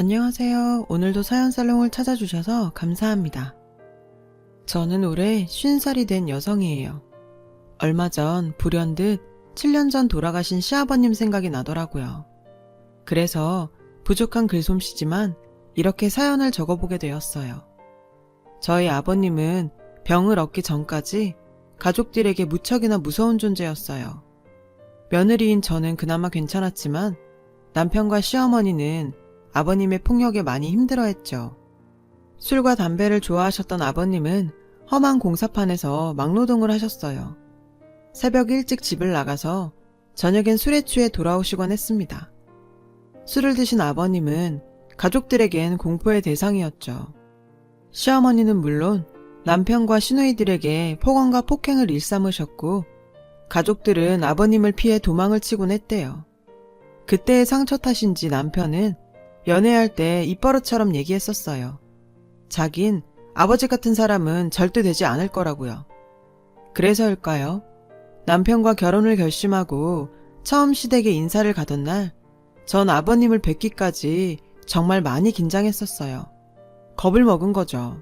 안녕하세요. 오늘도 사연살롱을 찾아주셔서 감사합니다. 저는 올해 50살이 된 여성이에요. 얼마 전 불현듯 7년 전 돌아가신 시아버님 생각이 나더라고요. 그래서 부족한 글솜씨지만 이렇게 사연을 적어보게 되었어요. 저희 아버님은 병을 얻기 전까지 가족들에게 무척이나 무서운 존재였어요. 며느리인 저는 그나마 괜찮았지만 남편과 시어머니는 아버님의 폭력에 많이 힘들어했죠. 술과 담배를 좋아하셨던 아버님은 험한 공사판에서 막노동을 하셨어요. 새벽 일찍 집을 나가서 저녁엔 술에 취해 돌아오시곤 했습니다. 술을 드신 아버님은 가족들에겐 공포의 대상이었죠. 시어머니는 물론 남편과 시누이들에게 폭언과 폭행을 일삼으셨고 가족들은 아버님을 피해 도망을 치곤 했대요. 그때의 상처 탓인지 남편은 연애할 때 입버릇처럼 얘기했었어요. 자긴 아버지 같은 사람은 절대 되지 않을 거라고요. 그래서일까요? 남편과 결혼을 결심하고 처음 시댁에 인사를 가던 날, 전 아버님을 뵙기까지 정말 많이 긴장했었어요. 겁을 먹은 거죠.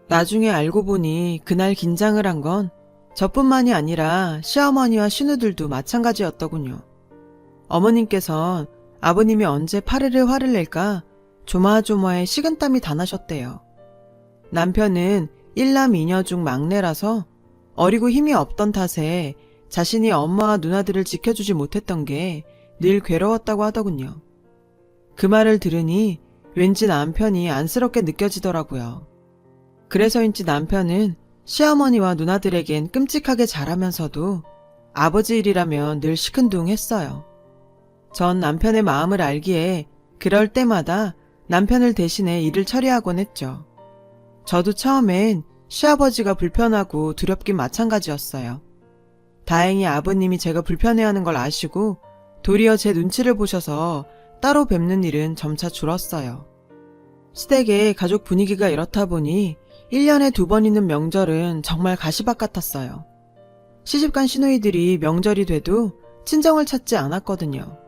나중에 알고 보니 그날 긴장을 한 건 저뿐만이 아니라 시어머니와 시누들도 마찬가지였더군요. 어머님께선 아버님이 언제 파르르 화를 낼까 조마조마해 식은땀이 다 나셨대요. 남편은 1남 2녀 중 막내라서 어리고 힘이 없던 탓에 자신이 엄마와 누나들을 지켜주지 못했던 게 늘 괴로웠다고 하더군요. 그 말을 들으니 왠지 남편이 안쓰럽게 느껴지더라고요. 그래서인지 남편은 시어머니와 누나들에겐 끔찍하게 잘하면서도 아버지 일이라면 늘 시큰둥했어요. 전 남편의 마음을 알기에 그럴 때마다 남편을 대신해 일을 처리하곤 했죠. 저도 처음엔 시아버지가 불편하고 두렵긴 마찬가지였어요. 다행히 아버님이 제가 불편해하는 걸 아시고 도리어 제 눈치를 보셔서 따로 뵙는 일은 점차 줄었어요. 시댁의 가족 분위기가 이렇다 보니 1년에 2번 있는 명절은 정말 가시밭 같았어요. 시집간 시누이들이 명절이 돼도 친정을 찾지 않았거든요.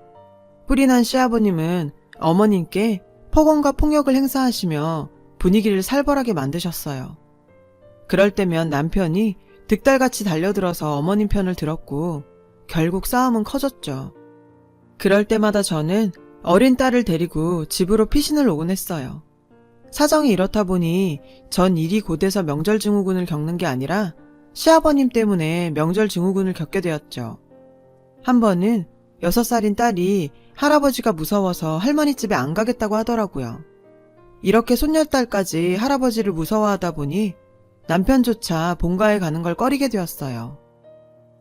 뿔이 난 시아버님은 어머님께 폭언과 폭력을 행사하시며 분위기를 살벌하게 만드셨어요. 그럴 때면 남편이 득달같이 달려들어서 어머님 편을 들었고 결국 싸움은 커졌죠. 그럴 때마다 저는 어린 딸을 데리고 집으로 피신을 오곤 했어요. 사정이 이렇다 보니 전 일이 곧해서 명절 증후군을 겪는 게 아니라 시아버님 때문에 명절 증후군을 겪게 되었죠. 한 번은 6살인 딸이 할아버지가 무서워서 할머니 집에 안 가겠다고 하더라고요. 이렇게 손녀딸까지 할아버지를 무서워하다 보니 남편조차 본가에 가는 걸 꺼리게 되었어요.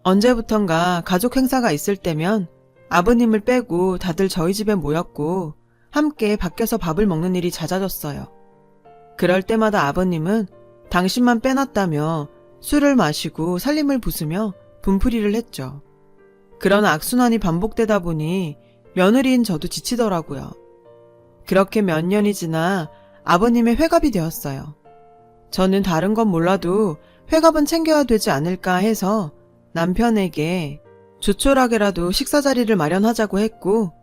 언제부턴가 가족 행사가 있을 때면 아버님을 빼고 다들 저희 집에 모였고 함께 밖에서 밥을 먹는 일이 잦아졌어요. 그럴 때마다 아버님은 당신만 빼놨다며 술을 마시고 살림을 부수며 분풀이를 했죠. 그런 악순환이 반복되다 보니 며느리인 저도 지치더라고요. 그렇게 몇 년이 지나 아버님의 회갑이 되었어요. 저는 다른 건 몰라도 회갑은 챙겨야 되지 않을까 해서 남편에게 조촐하게라도 식사 자리를 마련하자고 했고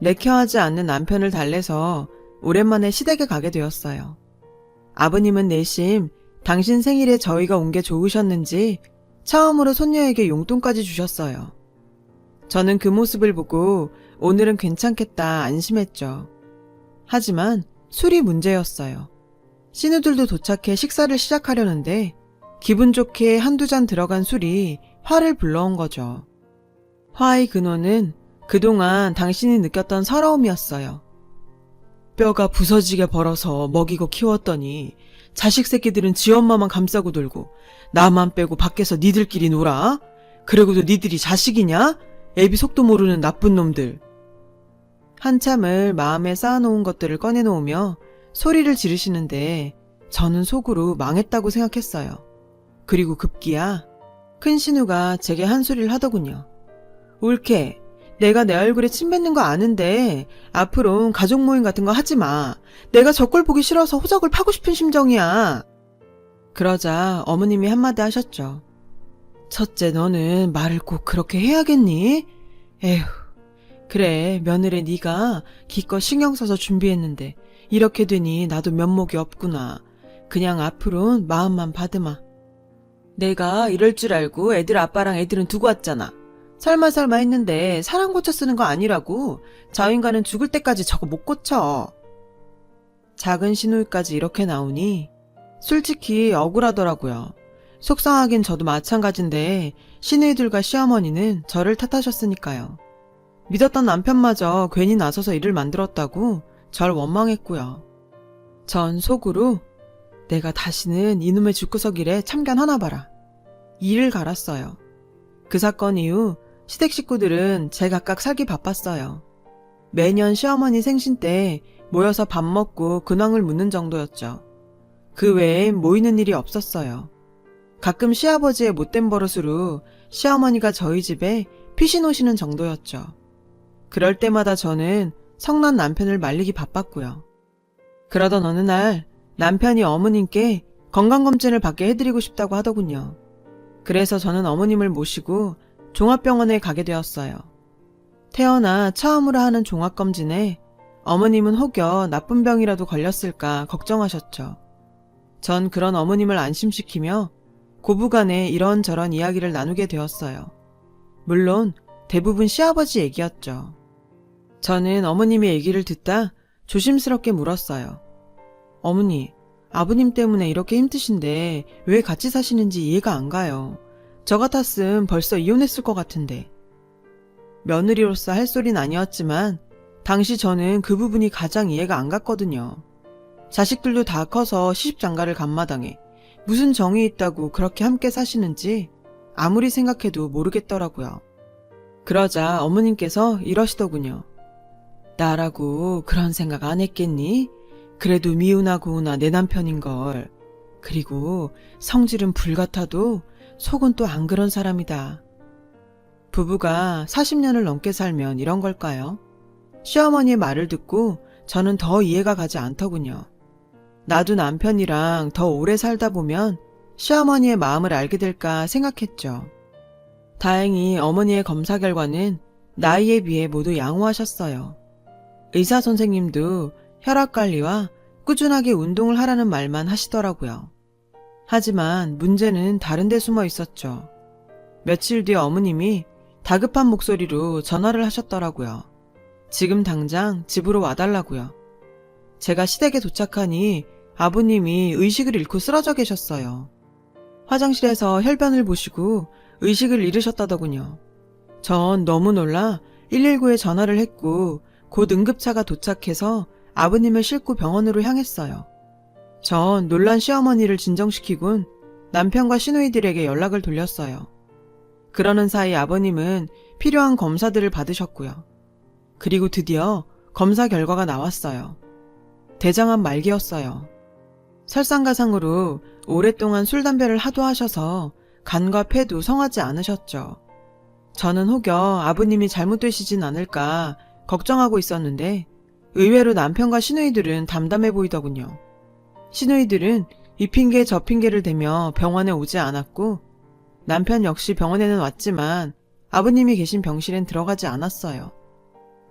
내켜하지 않는 남편을 달래서 오랜만에 시댁에 가게 되었어요. 아버님은 내심 당신 생일에 저희가 온 게 좋으셨는지 처음으로 손녀에게 용돈까지 주셨어요. 저는 그 모습을 보고 오늘은 괜찮겠다 안심했죠. 하지만 술이 문제였어요. 시누들도 도착해 식사를 시작하려는데 기분 좋게 한두 잔 들어간 술이 화를 불러온 거죠. 화의 근원은 그동안 당신이 느꼈던 서러움이었어요. 뼈가 부서지게 벌어서 먹이고 키웠더니 자식 새끼들은 지 엄마만 감싸고 놀고 나만 빼고 밖에서 니들끼리 놀아? 그러고도 니들이 자식이냐? 애비 속도 모르는 나쁜 놈들. 한참을 마음에 쌓아놓은 것들을 꺼내놓으며 소리를 지르시는데 저는 속으로 망했다고 생각했어요. 그리고 급기야 큰 신우가 제게 한 소리를 하더군요. 옳게 내가 내 얼굴에 침 뱉는 거 아는데 앞으로 가족 모임 같은 거 하지 마. 내가 저 꼴 보기 싫어서 호적을 파고 싶은 심정이야. 그러자 어머님이 한마디 하셨죠. 첫째 너는 말을 꼭 그렇게 해야겠니? 에휴 그래, 며느리 네가 기껏 신경 써서 준비했는데 이렇게 되니 나도 면목이 없구나. 그냥 앞으로는 마음만 받으마. 내가 이럴 줄 알고 애들 아빠랑 애들은 두고 왔잖아. 설마 했는데 사람 고쳐 쓰는 거 아니라고. 저 인간은 죽을 때까지 저거 못 고쳐. 작은 시누이까지 이렇게 나오니 솔직히 억울하더라고요. 속상하긴 저도 마찬가지인데 시누이들과 시어머니는 저를 탓하셨으니까요. 믿었던 남편마저 괜히 나서서 일을 만들었다고 절 원망했고요. 전 속으로 내가 다시는 이놈의 집구석 일에 참견하나 봐라. 이를 갈았어요. 그 사건 이후 시댁 식구들은 제각각 살기 바빴어요. 매년 시어머니 생신 때 모여서 밥 먹고 근황을 묻는 정도였죠. 그 외엔 모이는 일이 없었어요. 가끔 시아버지의 못된 버릇으로 시어머니가 저희 집에 피신 오시는 정도였죠. 그럴 때마다 저는 성난 남편을 말리기 바빴고요. 그러던 어느 날 남편이 어머님께 건강검진을 받게 해드리고 싶다고 하더군요. 그래서 저는 어머님을 모시고 종합병원에 가게 되었어요. 태어나 처음으로 하는 종합검진에 어머님은 혹여 나쁜 병이라도 걸렸을까 걱정하셨죠. 전 그런 어머님을 안심시키며 고부간에 이런저런 이야기를 나누게 되었어요. 물론 대부분 시아버지 얘기였죠. 저는 어머님의 얘기를 듣다 조심스럽게 물었어요. 어머니, 아버님 때문에 이렇게 힘드신데 왜 같이 사시는지 이해가 안 가요. 저 같았음 벌써 이혼했을 것 같은데. 며느리로서 할 소린 아니었지만 당시 저는 그 부분이 가장 이해가 안 갔거든요. 자식들도 다 커서 시집장가를 간 마당에 무슨 정이 있다고 그렇게 함께 사시는지 아무리 생각해도 모르겠더라고요. 그러자 어머님께서 이러시더군요. 나라고 그런 생각 안 했겠니? 그래도 미우나 고우나 내 남편인걸. 그리고 성질은 불같아도 속은 또 안 그런 사람이다. 부부가 40년을 넘게 살면 이런 걸까요? 시어머니의 말을 듣고 저는 더 이해가 가지 않더군요. 나도 남편이랑 더 오래 살다 보면 시어머니의 마음을 알게 될까 생각했죠. 다행히 어머니의 검사 결과는 나이에 비해 모두 양호하셨어요. 의사 선생님도 혈압관리와 꾸준하게 운동을 하라는 말만 하시더라고요. 하지만 문제는 다른 데 숨어 있었죠. 며칠 뒤 어머님이 다급한 목소리로 전화를 하셨더라고요. 지금 당장 집으로 와달라고요. 제가 시댁에 도착하니 아버님이 의식을 잃고 쓰러져 계셨어요. 화장실에서 혈변을 보시고 의식을 잃으셨다더군요. 전 너무 놀라 119에 전화를 했고 곧 응급차가 도착해서 아버님을 싣고 병원으로 향했어요. 전 놀란 시어머니를 진정시키곤 남편과 시누이들에게 연락을 돌렸어요. 그러는 사이 아버님은 필요한 검사들을 받으셨고요. 그리고 드디어 검사 결과가 나왔어요. 대장암 말기였어요. 설상가상으로 오랫동안 술, 담배를 하도 하셔서 간과 폐도 성하지 않으셨죠. 저는 혹여 아버님이 잘못되시진 않을까 걱정하고 있었는데 의외로 남편과 시누이들은 담담해 보이더군요. 시누이들은 이 핑계 저 핑계를 대며 병원에 오지 않았고 남편 역시 병원에는 왔지만 아버님이 계신 병실엔 들어가지 않았어요.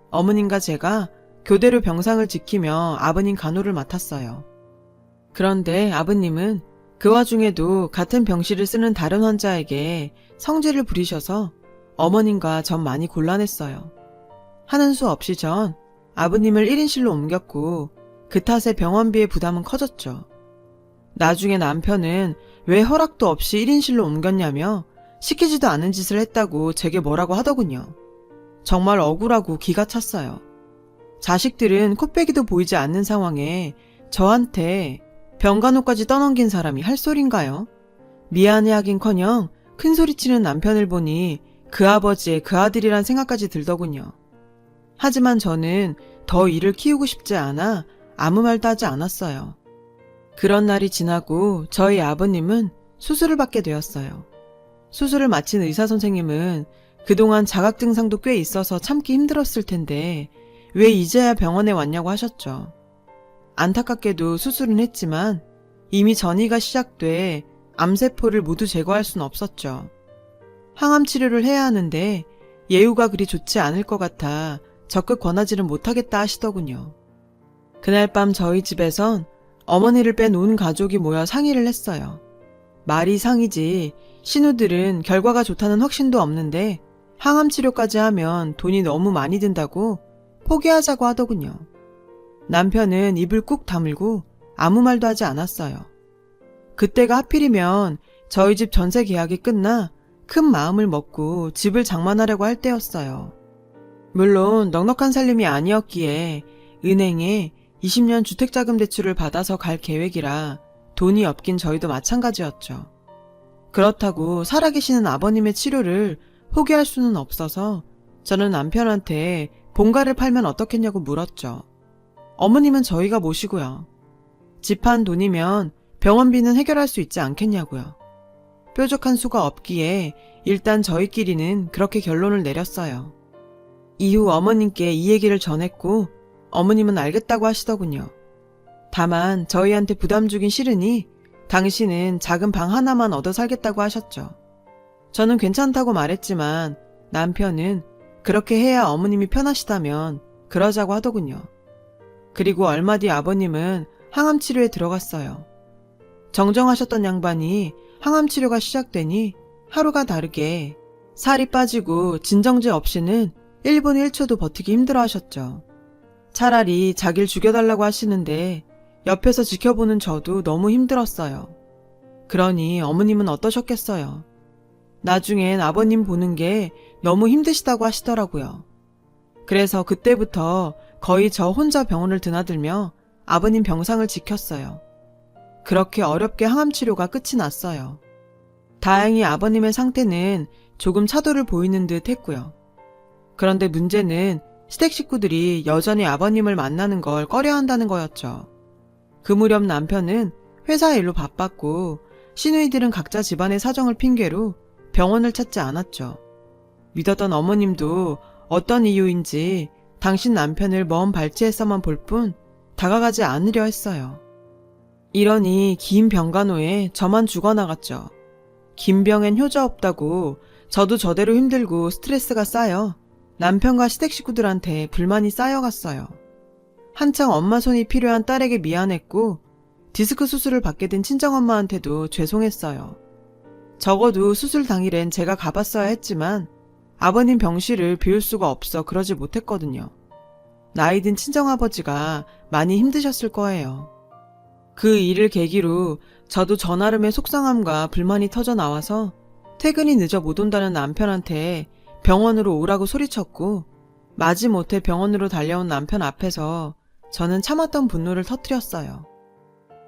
어머님과 제가 교대로 병상을 지키며 아버님 간호를 맡았어요. 그런데 아버님은 그 와중에도 같은 병실을 쓰는 다른 환자에게 성질을 부리셔서 어머님과 전 많이 곤란했어요. 하는 수 없이 전 아버님을 1인실로 옮겼고 그 탓에 병원비의 부담은 커졌죠. 나중에 남편은 왜 허락도 없이 1인실로 옮겼냐며 시키지도 않은 짓을 했다고 제게 뭐라고 하더군요. 정말 억울하고 기가 찼어요. 자식들은 코빼기도 보이지 않는 상황에 저한테 병간호까지 떠넘긴 사람이 할 소린가요? 미안해하긴커녕 큰소리치는 남편을 보니 그 아버지의 그 아들이란 생각까지 들더군요. 하지만 저는 더 일을 키우고 싶지 않아 아무 말도 하지 않았어요. 그런 날이 지나고 저희 아버님은 수술을 받게 되었어요. 수술을 마친 의사 선생님은 그동안 자각 증상도 꽤 있어서 참기 힘들었을 텐데 왜 이제야 병원에 왔냐고 하셨죠. 안타깝게도 수술은 했지만 이미 전이가 시작돼 암세포를 모두 제거할 수는 없었죠. 항암 치료를 해야 하는데 예후가 그리 좋지 않을 것 같아 적극 권하지는 못하겠다 하시더군요. 그날 밤 저희 집에선 어머니를 뺀 온 가족이 모여 상의를 했어요. 말이 상이지 신우들은 결과가 좋다는 확신도 없는데 항암 치료까지 하면 돈이 너무 많이 든다고 포기하자고 하더군요. 남편은 입을 꾹 다물고 아무 말도 하지 않았어요. 그때가 하필이면 저희 집 전세 계약이 끝나 큰 마음을 먹고 집을 장만하려고 할 때였어요. 물론 넉넉한 살림이 아니었기에 은행에 20년 주택자금 대출을 받아서 갈 계획이라 돈이 없긴 저희도 마찬가지였죠. 그렇다고 살아계시는 아버님의 치료를 포기할 수는 없어서 저는 남편한테 본가를 팔면 어떻겠냐고 물었죠. 어머님은 저희가 모시고요. 집 한 돈이면 병원비는 해결할 수 있지 않겠냐고요. 뾰족한 수가 없기에 일단 저희끼리는 그렇게 결론을 내렸어요. 이후 어머님께 이 얘기를 전했고 어머님은 알겠다고 하시더군요. 다만 저희한테 부담 주긴 싫으니 당신은 작은 방 하나만 얻어 살겠다고 하셨죠. 저는 괜찮다고 말했지만 남편은 그렇게 해야 어머님이 편하시다면 그러자고 하더군요. 그리고 얼마 뒤 아버님은 항암 치료에 들어갔어요. 정정하셨던 양반이 항암 치료가 시작되니 하루가 다르게 살이 빠지고 진정제 없이는 1분 1초도 버티기 힘들어 하셨죠. 차라리 자기를 죽여달라고 하시는데 옆에서 지켜보는 저도 너무 힘들었어요. 그러니 어머님은 어떠셨겠어요? 나중엔 아버님 보는 게 너무 힘드시다고 하시더라고요. 그래서 그때부터 거의 저 혼자 병원을 드나들며 아버님 병상을 지켰어요. 그렇게 어렵게 항암 치료가 끝이 났어요. 다행히 아버님의 상태는 조금 차도를 보이는 듯 했고요. 그런데 문제는 시댁 식구들이 여전히 아버님을 만나는 걸 꺼려한다는 거였죠. 그 무렵 남편은 회사 일로 바빴고 시누이들은 각자 집안의 사정을 핑계로 병원을 찾지 않았죠. 믿었던 어머님도 어떤 이유인지 당신 남편을 먼 발치에서만 볼 뿐 다가가지 않으려 했어요. 이러니 긴 병간호에 저만 죽어나갔죠. 긴 병엔 효자 없다고 저도 저대로 힘들고 스트레스가 쌓여 남편과 시댁 식구들한테 불만이 쌓여갔어요. 한창 엄마 손이 필요한 딸에게 미안했고 디스크 수술을 받게 된 친정엄마한테도 죄송했어요. 적어도 수술 당일엔 제가 가봤어야 했지만 아버님 병실을 비울 수가 없어 그러지 못했거든요. 나이 든 친정아버지가 많이 힘드셨을 거예요. 그 일을 계기로 저도 저 나름의 속상함과 불만이 터져 나와서 퇴근이 늦어 못 온다는 남편한테 병원으로 오라고 소리쳤고 마지못해 병원으로 달려온 남편 앞에서 저는 참았던 분노를 터뜨렸어요.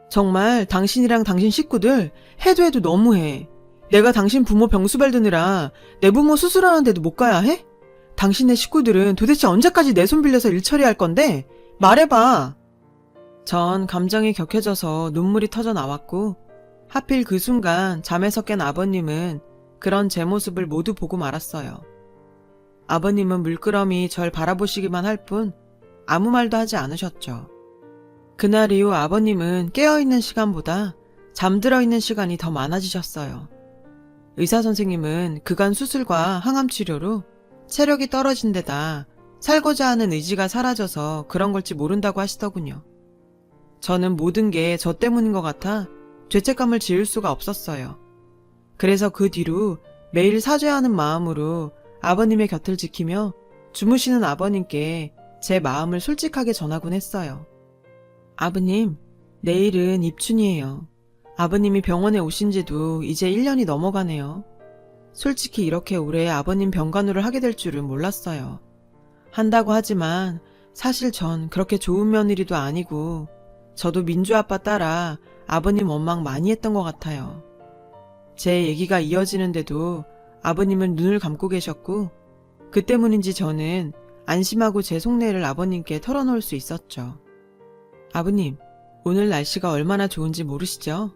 정말 당신이랑 당신 식구들 해도 너무해. 내가 당신 부모 병수발 드느라 내 부모 수술하는데도 못 가야 해? 당신네 식구들은 도대체 언제까지 내 손 빌려서 일 처리할 건데? 말해봐. 전 감정이 격해져서 눈물이 터져 나왔고 하필 그 순간 잠에서 깬 아버님은 그런 제 모습을 모두 보고 말았어요. 아버님은 물끄러미 절 바라보시기만 할 뿐 아무 말도 하지 않으셨죠. 그날 이후 아버님은 깨어있는 시간보다 잠들어 있는 시간이 더 많아지셨어요. 의사 선생님은 그간 수술과 항암 치료로 체력이 떨어진 데다 살고자 하는 의지가 사라져서 그런 걸지 모른다고 하시더군요. 저는 모든 게 저 때문인 것 같아 죄책감을 지을 수가 없었어요. 그래서 그 뒤로 매일 사죄하는 마음으로 아버님의 곁을 지키며 주무시는 아버님께 제 마음을 솔직하게 전하곤 했어요. 아버님, 내일은 입춘이에요. 아버님이 병원에 오신 지도 이제 1년이 넘어가네요. 솔직히 이렇게 오래 아버님 병간호를 하게 될 줄은 몰랐어요. 한다고 하지만 사실 전 그렇게 좋은 며느리도 아니고 저도 민주 아빠 따라 아버님 원망 많이 했던 것 같아요. 제 얘기가 이어지는데도 아버님은 눈을 감고 계셨고 그 때문인지 저는 안심하고 제 속내를 아버님께 털어놓을 수 있었죠. 아버님, 오늘 날씨가 얼마나 좋은지 모르시죠?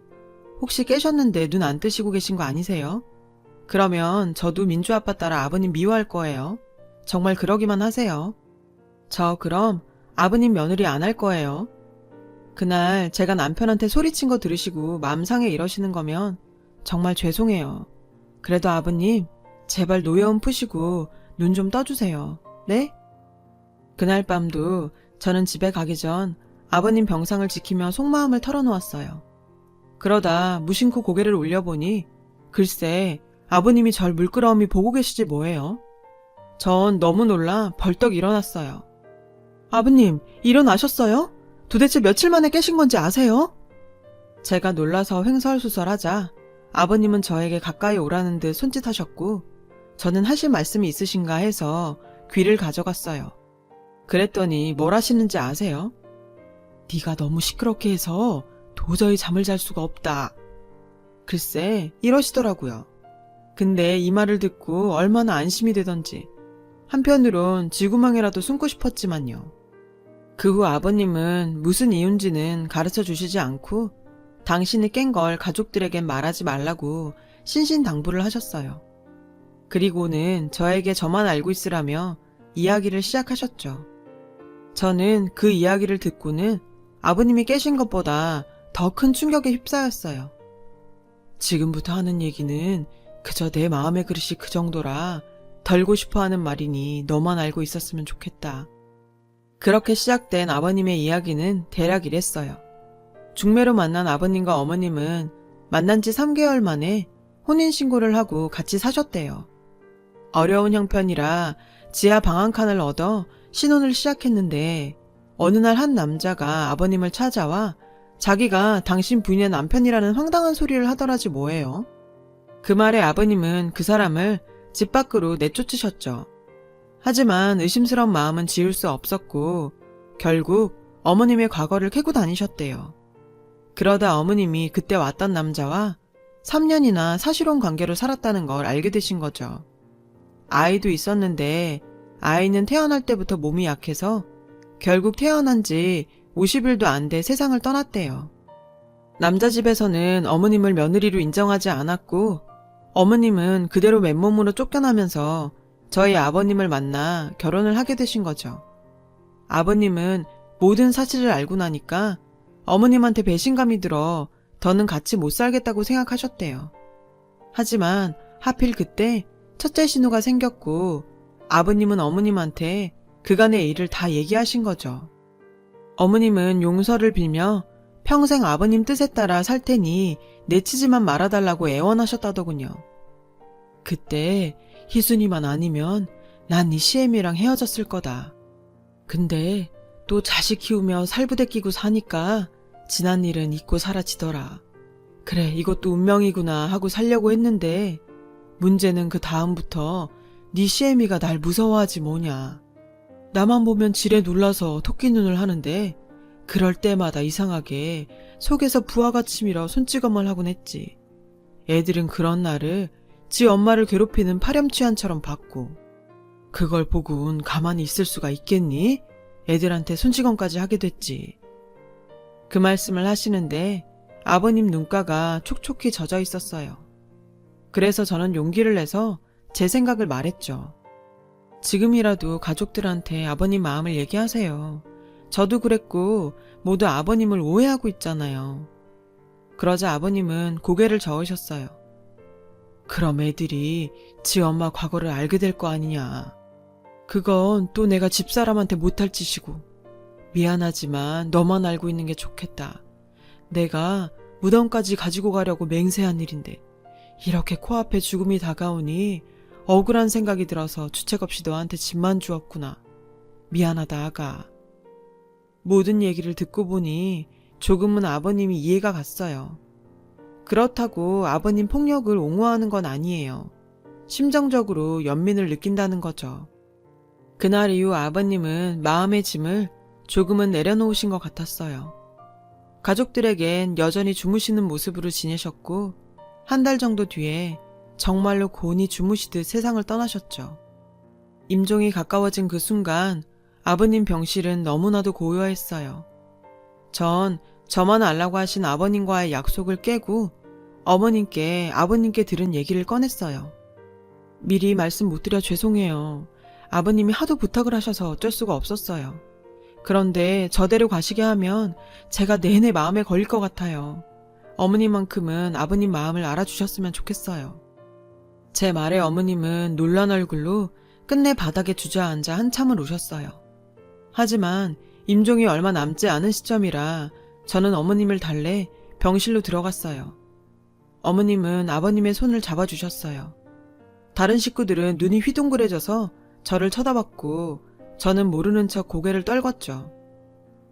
혹시 깨셨는데 눈 안 뜨시고 계신 거 아니세요? 그러면 저도 민주 아빠 따라 아버님 미워할 거예요. 정말 그러기만 하세요. 저 그럼 아버님 며느리 안 할 거예요. 그날 제가 남편한테 소리친 거 들으시고 마음 상해 이러시는 거면 정말 죄송해요. 그래도 아버님, 제발 노여움 푸시고 눈 좀 떠주세요. 네? 그날 밤도 저는 집에 가기 전 아버님 병상을 지키며 속마음을 털어놓았어요. 그러다 무심코 고개를 올려보니 글쎄 아버님이 절 물끄러미 보고 계시지 뭐예요. 전 너무 놀라 벌떡 일어났어요. 아버님, 일어나셨어요? 도대체 며칠 만에 깨신 건지 아세요? 제가 놀라서 횡설수설하자 아버님은 저에게 가까이 오라는 듯 손짓하셨고 저는 하실 말씀이 있으신가 해서 귀를 가져갔어요. 그랬더니 뭘 하시는지 아세요? 네가 너무 시끄럽게 해서 도저히 잠을 잘 수가 없다. 글쎄 이러시더라고요. 근데 이 말을 듣고 얼마나 안심이 되던지 한편으론 쥐구멍이라도 숨고 싶었지만요. 그 후 아버님은 무슨 이유인지는 가르쳐 주시지 않고 당신이 깬 걸 가족들에겐 말하지 말라고 신신당부를 하셨어요. 그리고는 저에게 저만 알고 있으라며 이야기를 시작하셨죠. 저는 그 이야기를 듣고는 아버님이 깨신 것보다 더 큰 충격에 휩싸였어요. 지금부터 하는 얘기는 그저 내 마음의 그릇이 그 정도라 덜고 싶어하는 말이니 너만 알고 있었으면 좋겠다. 그렇게 시작된 아버님의 이야기는 대략 이랬어요. 중매로 만난 아버님과 어머님은 만난 지 3개월 만에 혼인신고를 하고 같이 사셨대요. 어려운 형편이라 지하 방 한 칸을 얻어 신혼을 시작했는데 어느 날 한 남자가 아버님을 찾아와 자기가 당신 부인의 남편이라는 황당한 소리를 하더라지 뭐예요. 그 말에 아버님은 그 사람을 집 밖으로 내쫓으셨죠. 하지만 의심스러운 마음은 지울 수 없었고 결국 어머님의 과거를 캐고 다니셨대요. 그러다 어머님이 그때 왔던 남자와 3년이나 사실혼 관계로 살았다는 걸 알게 되신 거죠. 아이도 있었는데 아이는 태어날 때부터 몸이 약해서 결국 태어난 지 50일도 안 돼 세상을 떠났대요. 남자 집에서는 어머님을 며느리로 인정하지 않았고 어머님은 그대로 맨몸으로 쫓겨나면서 저희 아버님을 만나 결혼을 하게 되신 거죠. 아버님은 모든 사실을 알고 나니까 어머님한테 배신감이 들어 더는 같이 못 살겠다고 생각하셨대요. 하지만 하필 그때 첫째 신우가 생겼고 아버님은 어머님한테 그간의 일을 다 얘기하신 거죠. 어머님은 용서를 빌며 평생 아버님 뜻에 따라 살 테니 내치지만 말아달라고 애원하셨다더군요. 그때 희순이만 아니면 난 이 시애미랑 헤어졌을 거다. 근데 또 자식 키우며 살부대 끼고 사니까 지난 일은 잊고 사라지더라. 그래 이것도 운명이구나 하고 살려고 했는데 문제는 그 다음부터 네 시애미가 날 무서워하지 뭐냐. 나만 보면 지레 놀라서 토끼눈을 하는데 그럴 때마다 이상하게 속에서 부하가 치밀어 손찌검을 하곤 했지. 애들은 그런 나를 지 엄마를 괴롭히는 파렴치한처럼 봤고 그걸 보고는 가만히 있을 수가 있겠니? 애들한테 손찌검까지 하게 됐지. 그 말씀을 하시는데 아버님 눈가가 촉촉히 젖어 있었어요. 그래서 저는 용기를 내서 제 생각을 말했죠. 지금이라도 가족들한테 아버님 마음을 얘기하세요. 저도 그랬고 모두 아버님을 오해하고 있잖아요. 그러자 아버님은 고개를 저으셨어요. 그럼 애들이 지 엄마 과거를 알게 될 거 아니냐. 그건 또 내가 집사람한테 못할 짓이고 미안하지만 너만 알고 있는 게 좋겠다. 내가 무덤까지 가지고 가려고 맹세한 일인데 이렇게 코앞에 죽음이 다가오니 억울한 생각이 들어서 주책 없이 너한테 짐만 주었구나. 미안하다 아가. 모든 얘기를 듣고 보니 조금은 아버님이 이해가 갔어요. 그렇다고 아버님 폭력을 옹호하는 건 아니에요. 심정적으로 연민을 느낀다는 거죠. 그날 이후 아버님은 마음의 짐을 조금은 내려놓으신 것 같았어요. 가족들에겐 여전히 주무시는 모습으로 지내셨고 한 달 정도 뒤에 정말로 곤히 주무시듯 세상을 떠나셨죠. 임종이 가까워진 그 순간 아버님 병실은 너무나도 고요했어요. 전 저만 알라고 하신 아버님과의 약속을 깨고 어머님께 아버님께 들은 얘기를 꺼냈어요. 미리 말씀 못 드려 죄송해요. 아버님이 하도 부탁을 하셔서 어쩔 수가 없었어요. 그런데 저대로 가시게 하면 제가 내내 마음에 걸릴 것 같아요. 어머님만큼은 아버님 마음을 알아주셨으면 좋겠어요. 제 말에 어머님은 놀란 얼굴로 끝내 바닥에 주저앉아 한참을 우셨어요. 하지만 임종이 얼마 남지 않은 시점이라 저는 어머님을 달래 병실로 들어갔어요. 어머님은 아버님의 손을 잡아주셨어요. 다른 식구들은 눈이 휘둥그레져서 저를 쳐다봤고 저는 모르는 척 고개를 떨궜죠.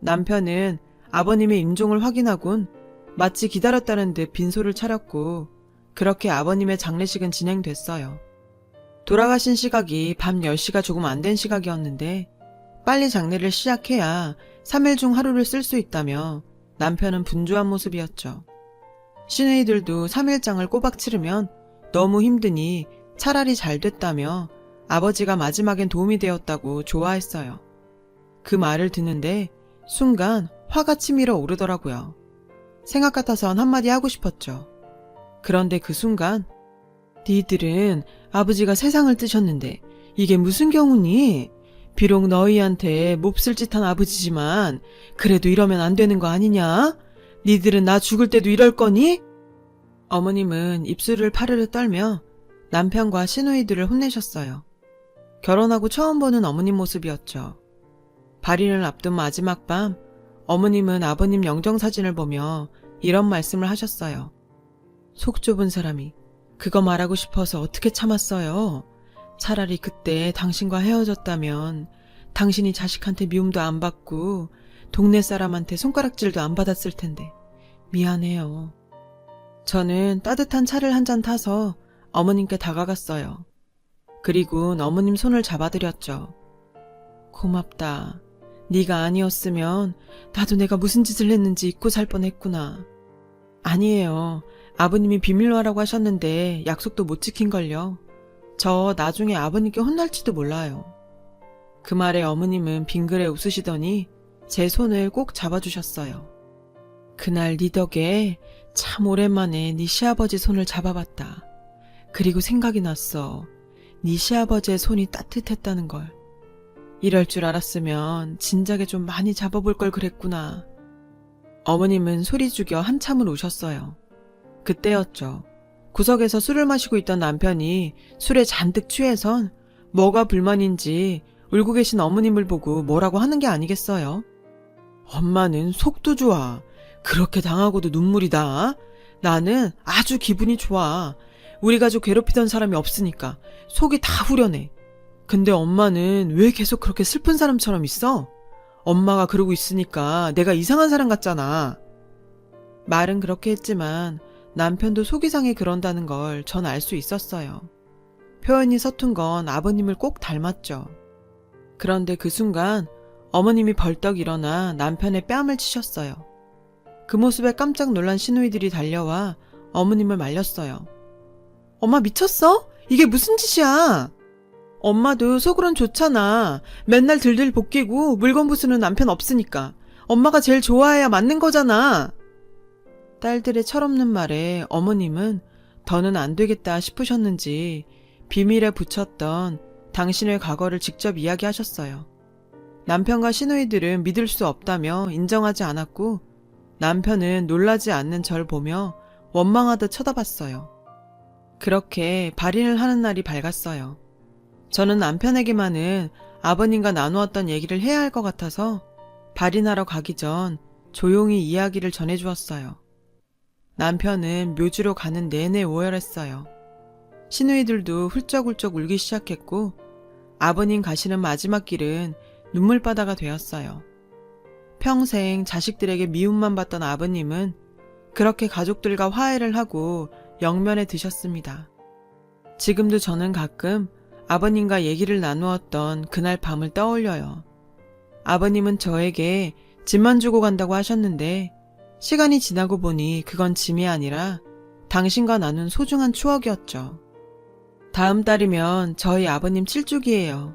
남편은 아버님의 임종을 확인하곤 마치 기다렸다는 듯 빈소를 차렸고 그렇게 아버님의 장례식은 진행됐어요. 돌아가신 시각이 밤 10시가 조금 안 된 시각이었는데 빨리 장례를 시작해야 3일 중 하루를 쓸 수 있다며 남편은 분주한 모습이었죠. 시누이들도 3일장을 꼬박 치르면 너무 힘드니 차라리 잘 됐다며 아버지가 마지막엔 도움이 되었다고 좋아했어요. 그 말을 듣는데 순간 화가 치밀어 오르더라고요. 생각 같아선 한마디 하고 싶었죠. 그런데 그 순간 니들은 아버지가 세상을 뜨셨는데 이게 무슨 경우니? 비록 너희한테 몹쓸 짓 한 아버지지만 그래도 이러면 안 되는 거 아니냐? 니들은 나 죽을 때도 이럴 거니? 어머님은 입술을 파르르 떨며 남편과 시누이들을 혼내셨어요. 결혼하고 처음 보는 어머님 모습이었죠. 발인을 앞둔 마지막 밤 어머님은 아버님 영정사진을 보며 이런 말씀을 하셨어요. 속 좁은 사람이 그거 말하고 싶어서 어떻게 참았어요? 차라리 그때 당신과 헤어졌다면 당신이 자식한테 미움도 안 받고 동네 사람한테 손가락질도 안 받았을 텐데 미안해요. 저는 따뜻한 차를 한 잔 타서 어머님께 다가갔어요. 그리고 어머님 손을 잡아드렸죠. 고맙다. 네가 아니었으면 나도 내가 무슨 짓을 했는지 잊고 살 뻔했구나. 아니에요. 아버님이 비밀로 하라고 하셨는데 약속도 못 지킨걸요. 저 나중에 아버님께 혼날지도 몰라요. 그 말에 어머님은 빙그레 웃으시더니 제 손을 꼭 잡아주셨어요. 그날 네 덕에 참 오랜만에 네 시아버지 손을 잡아봤다. 그리고 생각이 났어. 네 시아버지의 손이 따뜻했다는 걸. 이럴 줄 알았으면 진작에 좀 많이 잡아볼 걸 그랬구나. 어머님은 소리 죽여 한참을 우셨어요. 그때였죠. 구석에서 술을 마시고 있던 남편이 술에 잔뜩 취해선 뭐가 불만인지 울고 계신 어머님을 보고 뭐라고 하는 게 아니겠어요? 엄마는 속도 좋아. 그렇게 당하고도 눈물이 나. 나는 아주 기분이 좋아. 우리 가족 괴롭히던 사람이 없으니까 속이 다 후련해. 근데 엄마는 왜 계속 그렇게 슬픈 사람처럼 있어? 엄마가 그러고 있으니까 내가 이상한 사람 같잖아. 말은 그렇게 했지만 남편도 속 이상해 그런다는 걸 전 알 수 있었어요. 표현이 서툰 건 아버님을 꼭 닮았죠. 그런데 그 순간 어머님이 벌떡 일어나 남편의 뺨을 치셨어요. 그 모습에 깜짝 놀란 시누이들이 달려와 어머님을 말렸어요. 엄마 미쳤어? 이게 무슨 짓이야? 엄마도 속으론 좋잖아. 맨날 들들 볶이고 물건 부수는 남편 없으니까. 엄마가 제일 좋아해야 맞는 거잖아. 딸들의 철없는 말에 어머님은 더는 안 되겠다 싶으셨는지 비밀에 붙였던 당신의 과거를 직접 이야기하셨어요. 남편과 시누이들은 믿을 수 없다며 인정하지 않았고 남편은 놀라지 않는 절 보며 원망하듯 쳐다봤어요. 그렇게 발인을 하는 날이 밝았어요. 저는 남편에게만은 아버님과 나누었던 얘기를 해야 할 것 같아서 발인하러 가기 전 조용히 이야기를 전해주었어요. 남편은 묘지로 가는 내내 오열했어요. 시누이들도 훌쩍훌쩍 울기 시작했고 아버님 가시는 마지막 길은 눈물바다가 되었어요. 평생 자식들에게 미움만 받던 아버님은 그렇게 가족들과 화해를 하고 영면에 드셨습니다. 지금도 저는 가끔 아버님과 얘기를 나누었던 그날 밤을 떠올려요. 아버님은 저에게 짐만 주고 간다고 하셨는데 시간이 지나고 보니 그건 짐이 아니라 당신과 나눈 소중한 추억이었죠. 다음 달이면 저희 아버님 7주기예요.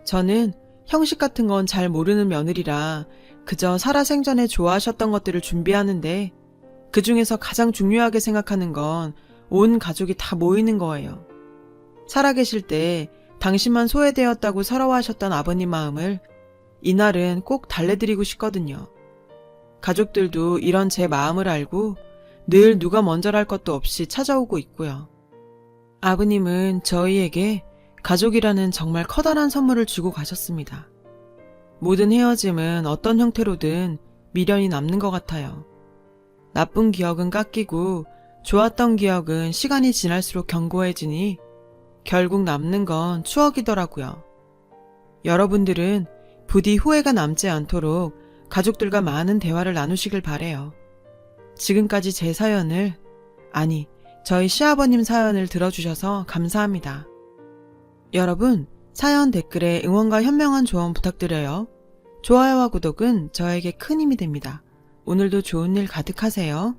저는 형식 같은 건 잘 모르는 며느리라 그저 살아생전에 좋아하셨던 것들을 준비하는데 그 중에서 가장 중요하게 생각하는 건 온 가족이 다 모이는 거예요. 살아계실 때 당신만 소외되었다고 서러워하셨던 아버님 마음을 이날은 꼭 달래드리고 싶거든요. 가족들도 이런 제 마음을 알고 늘 누가 먼저랄 것도 없이 찾아오고 있고요. 아버님은 저희에게 가족이라는 정말 커다란 선물을 주고 가셨습니다. 모든 헤어짐은 어떤 형태로든 미련이 남는 것 같아요. 나쁜 기억은 깎이고 좋았던 기억은 시간이 지날수록 견고해지니 결국 남는 건 추억이더라고요. 여러분들은 부디 후회가 남지 않도록 가족들과 많은 대화를 나누시길 바래요. 지금까지 제 사연을, 아니, 저희 시아버님 사연을 들어주셔서 감사합니다. 여러분, 사연 댓글에 응원과 현명한 조언 부탁드려요. 좋아요와 구독은 저에게 큰 힘이 됩니다. 오늘도 좋은 일 가득하세요.